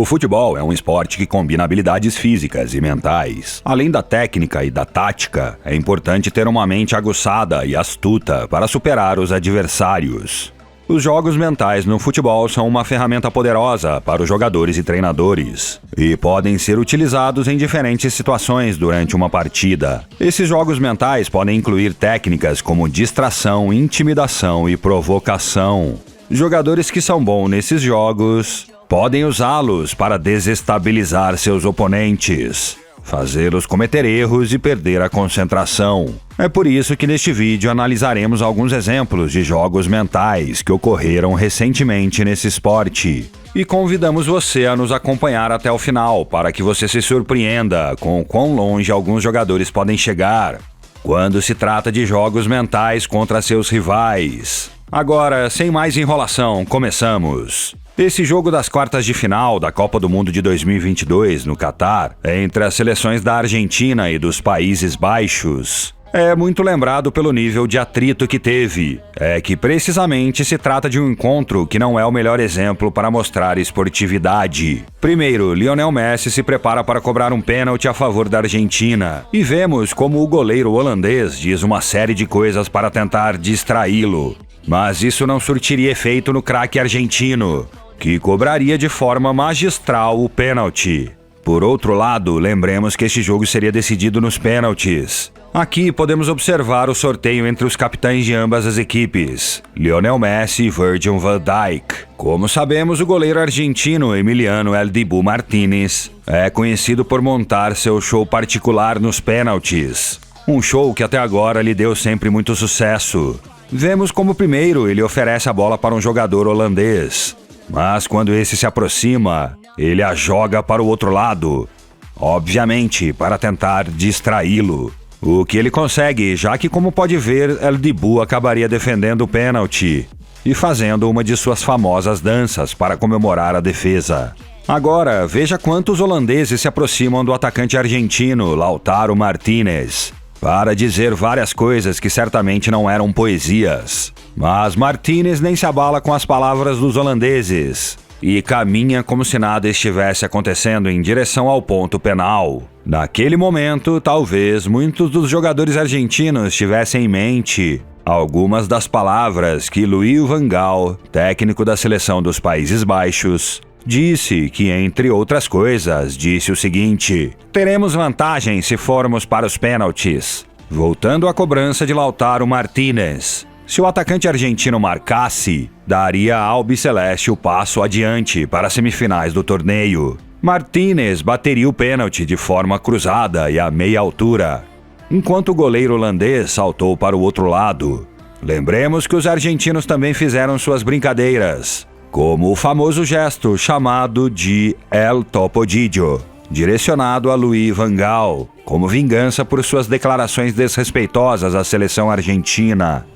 O futebol é um esporte que combina habilidades físicas e mentais. Além da técnica e da tática, é importante ter uma mente aguçada e astuta para superar os adversários. Os jogos mentais no futebol são uma ferramenta poderosa para os jogadores e treinadores e podem ser utilizados em diferentes situações durante uma partida. Esses jogos mentais podem incluir técnicas como distração, intimidação e provocação. Jogadores que são bons nesses jogos podem usá-los para desestabilizar seus oponentes, fazê-los cometer erros e perder a concentração. É por isso que neste vídeo analisaremos alguns exemplos de jogos mentais que ocorreram recentemente nesse esporte. E convidamos você a nos acompanhar até o final para que você se surpreenda com o quão longe alguns jogadores podem chegar quando se trata de jogos mentais contra seus rivais. Agora, sem mais enrolação, começamos! Esse jogo das quartas de final da Copa do Mundo de 2022 no Catar, entre as seleções da Argentina e dos Países Baixos, é muito lembrado pelo nível de atrito que teve. É que precisamente se trata de um encontro que não é o melhor exemplo para mostrar esportividade. Primeiro, Lionel Messi se prepara para cobrar um pênalti a favor da Argentina. E vemos como o goleiro holandês diz uma série de coisas para tentar distraí-lo. Mas isso não surtiria efeito no craque argentino, que cobraria de forma magistral o pênalti. Por outro lado, lembremos que este jogo seria decidido nos pênaltis. Aqui podemos observar o sorteio entre os capitães de ambas as equipes, Lionel Messi e Virgil van Dijk. Como sabemos, o goleiro argentino Emiliano El Dibu Martínez é conhecido por montar seu show particular nos pênaltis. Um show que até agora lhe deu sempre muito sucesso. Vemos como primeiro ele oferece a bola para um jogador holandês, mas quando esse se aproxima, ele a joga para o outro lado, obviamente para tentar distraí-lo. O que ele consegue, já que, como pode ver, El Dibu acabaria defendendo o pênalti e fazendo uma de suas famosas danças para comemorar a defesa. Agora, veja quantos holandeses se aproximam do atacante argentino, Lautaro Martínez, para dizer várias coisas que certamente não eram poesias. Mas Martínez nem se abala com as palavras dos holandeses e caminha como se nada estivesse acontecendo em direção ao ponto penal. Naquele momento, talvez muitos dos jogadores argentinos tivessem em mente algumas das palavras que Louis van Gaal, técnico da seleção dos Países Baixos, disse que, entre outras coisas, disse o seguinte: teremos vantagem se formos para os pênaltis. Voltando à cobrança de Lautaro Martínez, se o atacante argentino marcasse, daria a albiceleste o passo adiante para as semifinais do torneio. Martínez bateria o pênalti de forma cruzada e a meia altura, enquanto o goleiro holandês saltou para o outro lado. Lembremos que os argentinos também fizeram suas brincadeiras, como o famoso gesto chamado de El Topodillo, direcionado a Louis van Gaal, como vingança por suas declarações desrespeitosas à seleção argentina,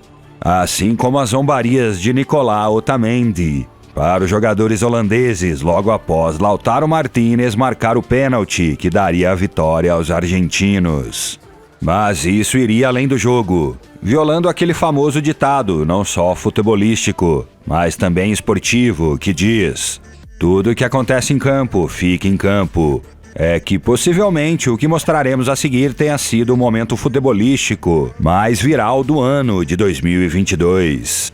assim como as zombarias de Nicolau Otamendi para os jogadores holandeses logo após Lautaro Martínez marcar o pênalti que daria a vitória aos argentinos. Mas isso iria além do jogo, violando aquele famoso ditado, não só futebolístico, mas também esportivo, que diz: tudo o que acontece em campo, fica em campo. É que possivelmente o que mostraremos a seguir tenha sido o momento futebolístico mais viral do ano de 2022.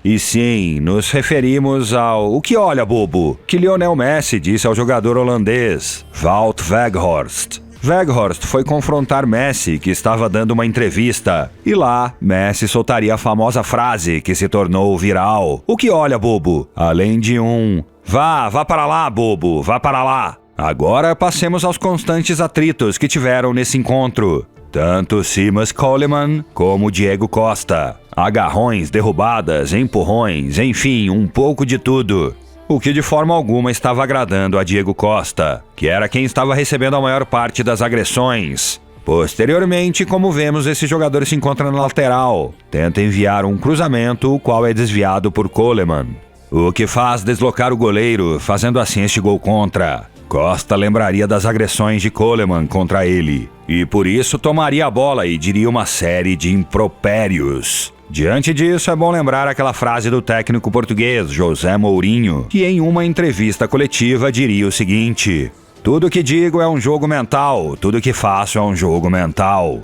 E sim, nos referimos ao "o que olha, bobo", que Lionel Messi disse ao jogador holandês, Wout Weghorst. Weghorst foi confrontar Messi, que estava dando uma entrevista, e lá, Messi soltaria a famosa frase que se tornou viral: "O que olha, bobo?", além de um vá para lá, bobo, vá para lá". Agora passemos aos constantes atritos que tiveram nesse encontro. Tanto Seamus Coleman como Diego Costa. Agarrões, derrubadas, empurrões, enfim, um pouco de tudo. O que de forma alguma estava agradando a Diego Costa, que era quem estava recebendo a maior parte das agressões. Posteriormente, como vemos, esse jogador se encontra na lateral, tenta enviar um cruzamento, o qual é desviado por Coleman, o que faz deslocar o goleiro, fazendo assim este gol contra. Costa lembraria das agressões de Coleman contra ele, e por isso tomaria a bola e diria uma série de impropérios. Diante disso, é bom lembrar aquela frase do técnico português José Mourinho, que em uma entrevista coletiva diria o seguinte: "Tudo que digo é um jogo mental, tudo que faço é um jogo mental."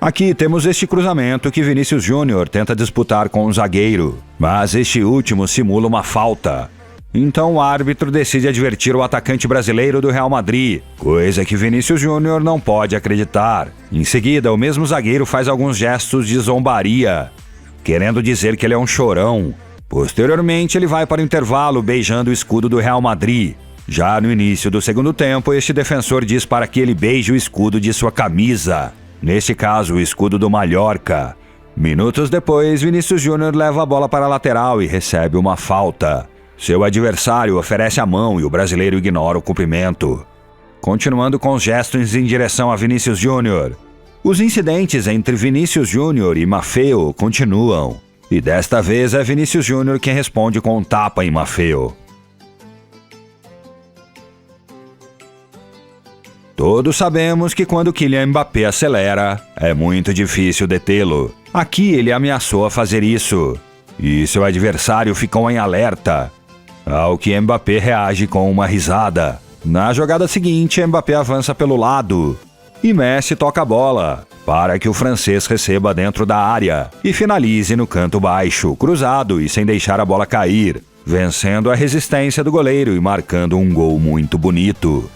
Aqui temos este cruzamento que Vinícius Júnior tenta disputar com o zagueiro, mas este último simula uma falta. Então o árbitro decide advertir o atacante brasileiro do Real Madrid, coisa que Vinícius Júnior não pode acreditar. Em seguida, o mesmo zagueiro faz alguns gestos de zombaria, querendo dizer que ele é um chorão. Posteriormente, ele vai para o intervalo beijando o escudo do Real Madrid. Já no início do segundo tempo, este defensor diz para que ele beije o escudo de sua camisa, neste caso o escudo do Mallorca. Minutos depois, Vinícius Júnior leva a bola para a lateral e recebe uma falta. Seu adversário oferece a mão e o brasileiro ignora o cumprimento, continuando com os gestos em direção a Vinícius Júnior. Os incidentes entre Vinícius Júnior e Maffeo continuam, e desta vez é Vinícius Júnior quem responde com um tapa em Maffeo. Todos sabemos que quando Kylian Mbappé acelera, é muito difícil detê-lo. Aqui ele ameaçou a fazer isso, e seu adversário ficou em alerta, ao que Mbappé reage com uma risada. Na jogada seguinte, Mbappé avança pelo lado e Messi toca a bola para que o francês receba dentro da área e finalize no canto baixo, cruzado e sem deixar a bola cair, vencendo a resistência do goleiro e marcando um gol muito bonito.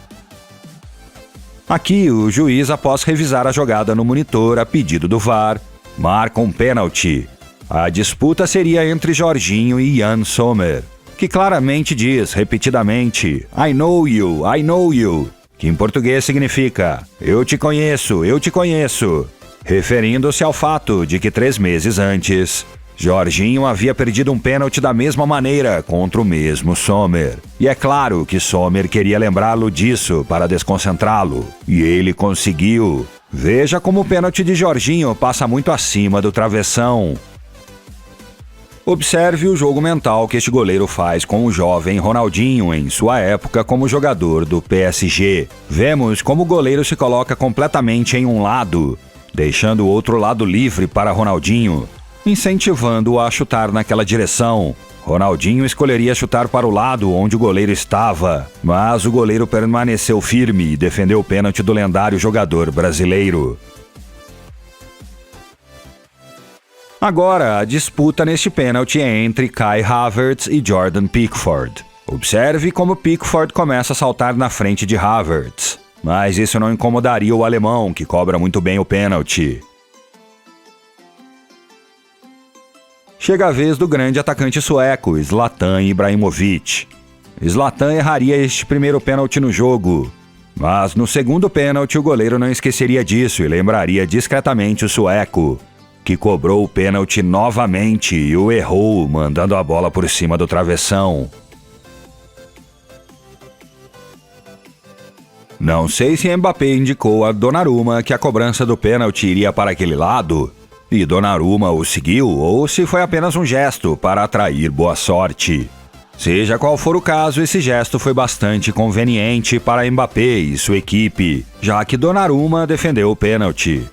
Aqui, o juiz, após revisar a jogada no monitor a pedido do VAR, marca um pênalti. A disputa seria entre Jorginho e Yann Sommer, que claramente diz repetidamente I know you, que em português significa eu te conheço, referindo-se ao fato de que 3 meses antes, Jorginho havia perdido um pênalti da mesma maneira contra o mesmo Sommer. E é claro que Sommer queria lembrá-lo disso para desconcentrá-lo, e ele conseguiu. Veja como o pênalti de Jorginho passa muito acima do travessão. Observe o jogo mental que este goleiro faz com o jovem Ronaldinho em sua época como jogador do PSG. Vemos como o goleiro se coloca completamente em um lado, deixando o outro lado livre para Ronaldinho, incentivando-o a chutar naquela direção. Ronaldinho escolheria chutar para o lado onde o goleiro estava, mas o goleiro permaneceu firme e defendeu o pênalti do lendário jogador brasileiro. Agora, a disputa neste pênalti é entre Kai Havertz e Jordan Pickford. Observe como Pickford começa a saltar na frente de Havertz, mas isso não incomodaria o alemão, que cobra muito bem o pênalti. Chega a vez do grande atacante sueco, Zlatan Ibrahimovic. Zlatan erraria este primeiro pênalti no jogo, mas no segundo pênalti o goleiro não esqueceria disso e lembraria discretamente o sueco, que cobrou o pênalti novamente e o errou, mandando a bola por cima do travessão. Não sei se Mbappé indicou a Donnarumma que a cobrança do pênalti iria para aquele lado, e Donnarumma o seguiu, ou se foi apenas um gesto para atrair boa sorte. Seja qual for o caso, esse gesto foi bastante conveniente para Mbappé e sua equipe, já que Donnarumma defendeu o pênalti.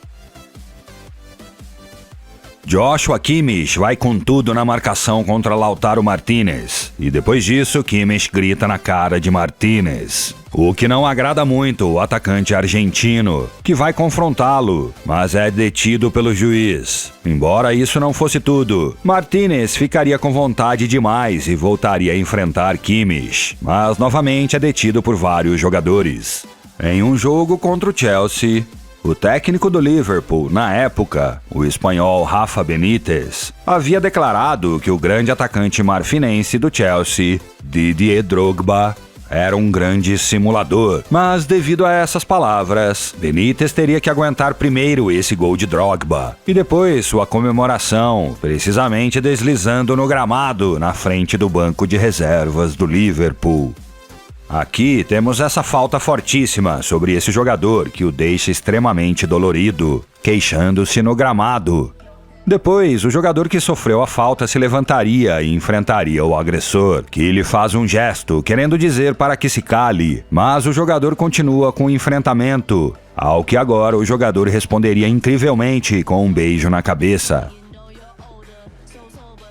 Joshua Kimmich vai com tudo na marcação contra Lautaro Martínez, e depois disso Kimmich grita na cara de Martínez, o que não agrada muito o atacante argentino, que vai confrontá-lo, mas é detido pelo juiz. Embora isso não fosse tudo, Martínez ficaria com vontade demais e voltaria a enfrentar Kimmich, mas novamente é detido por vários jogadores. Em um jogo contra o Chelsea, o técnico do Liverpool, na época, o espanhol Rafa Benítez, havia declarado que o grande atacante marfinense do Chelsea, Didier Drogba, era um grande simulador. Mas devido a essas palavras, Benítez teria que aguentar primeiro esse gol de Drogba e depois sua comemoração, precisamente deslizando no gramado na frente do banco de reservas do Liverpool. Aqui temos essa falta fortíssima sobre esse jogador que o deixa extremamente dolorido, queixando-se no gramado. Depois, o jogador que sofreu a falta se levantaria e enfrentaria o agressor, que lhe faz um gesto, querendo dizer para que se cale, mas o jogador continua com o enfrentamento, ao que agora o jogador responderia incrivelmente com um beijo na cabeça.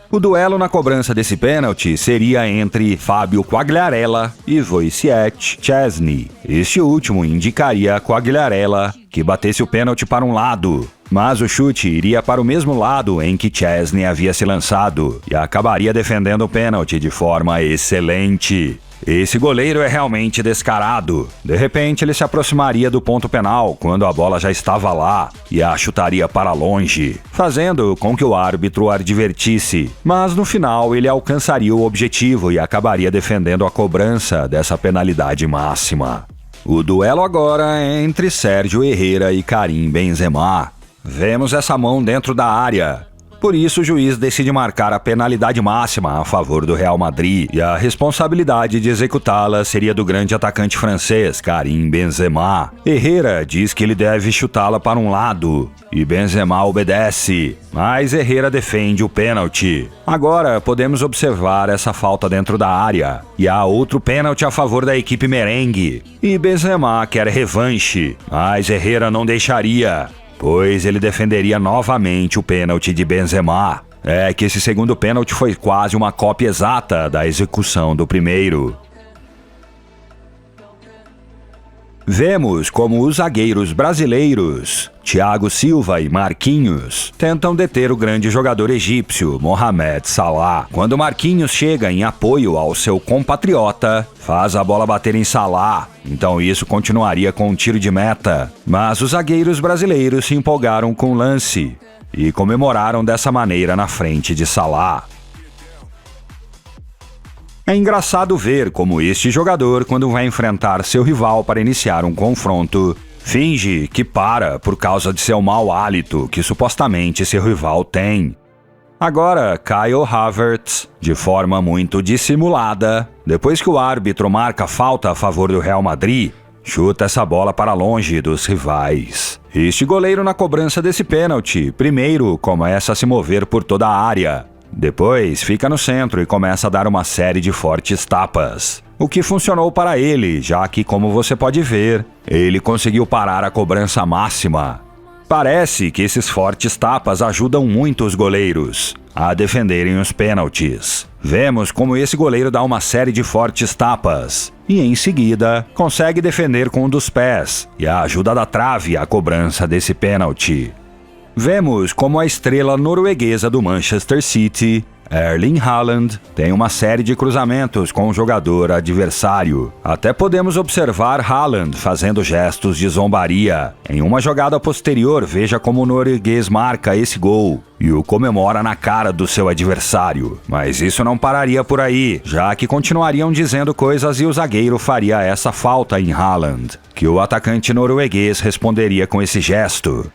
O duelo na cobrança desse pênalti seria entre Fábio Quagliarella e Wojciech Szczesny. Este último indicaria a Quagliarella que batesse o pênalti para um lado, mas o chute iria para o mesmo lado em que Szczesny havia se lançado e acabaria defendendo o pênalti de forma excelente. Esse goleiro é realmente descarado. De repente, ele se aproximaria do ponto penal quando a bola já estava lá e a chutaria para longe, fazendo com que o árbitro advertisse. Mas no final, ele alcançaria o objetivo e acabaria defendendo a cobrança dessa penalidade máxima. O duelo agora é entre Sérgio Herrera e Karim Benzema. Vemos essa mão dentro da área. Por isso, o juiz decide marcar a penalidade máxima a favor do Real Madrid e a responsabilidade de executá-la seria do grande atacante francês, Karim Benzema. Herrera diz que ele deve chutá-la para um lado e Benzema obedece, mas Herrera defende o pênalti. Agora, podemos observar essa falta dentro da área e há outro pênalti a favor da equipe merengue. E Benzema quer revanche, mas Herrera não deixaria, pois ele defenderia novamente o pênalti de Benzema. É que esse segundo pênalti foi quase uma cópia exata da execução do primeiro. Vemos como os zagueiros brasileiros, Thiago Silva e Marquinhos, tentam deter o grande jogador egípcio, Mohamed Salah. Quando Marquinhos chega em apoio ao seu compatriota, faz a bola bater em Salah, então isso continuaria com um tiro de meta. Mas os zagueiros brasileiros se empolgaram com o lance e comemoraram dessa maneira na frente de Salah. É engraçado ver como este jogador, quando vai enfrentar seu rival para iniciar um confronto, finge que para por causa de seu mau hálito que supostamente seu rival tem. Agora, Kyle Havertz, de forma muito dissimulada, depois que o árbitro marca falta a favor do Real Madrid, chuta essa bola para longe dos rivais. Este goleiro na cobrança desse pênalti, primeiro começa a se mover por toda a área. Depois fica no centro e começa a dar uma série de fortes tapas, o que funcionou para ele, já que, como você pode ver, ele conseguiu parar a cobrança máxima. Parece que esses fortes tapas ajudam muito os goleiros a defenderem os pênaltis. Vemos como esse goleiro dá uma série de fortes tapas e, em seguida, consegue defender com um dos pés e a ajuda da trave a cobrança desse pênalti. Vemos como a estrela norueguesa do Manchester City, Erling Haaland, tem uma série de cruzamentos com o jogador adversário. Até podemos observar Haaland fazendo gestos de zombaria. Em uma jogada posterior, veja como o norueguês marca esse gol e o comemora na cara do seu adversário. Mas isso não pararia por aí, já que continuariam dizendo coisas e o zagueiro faria essa falta em Haaland, que o atacante norueguês responderia com esse gesto.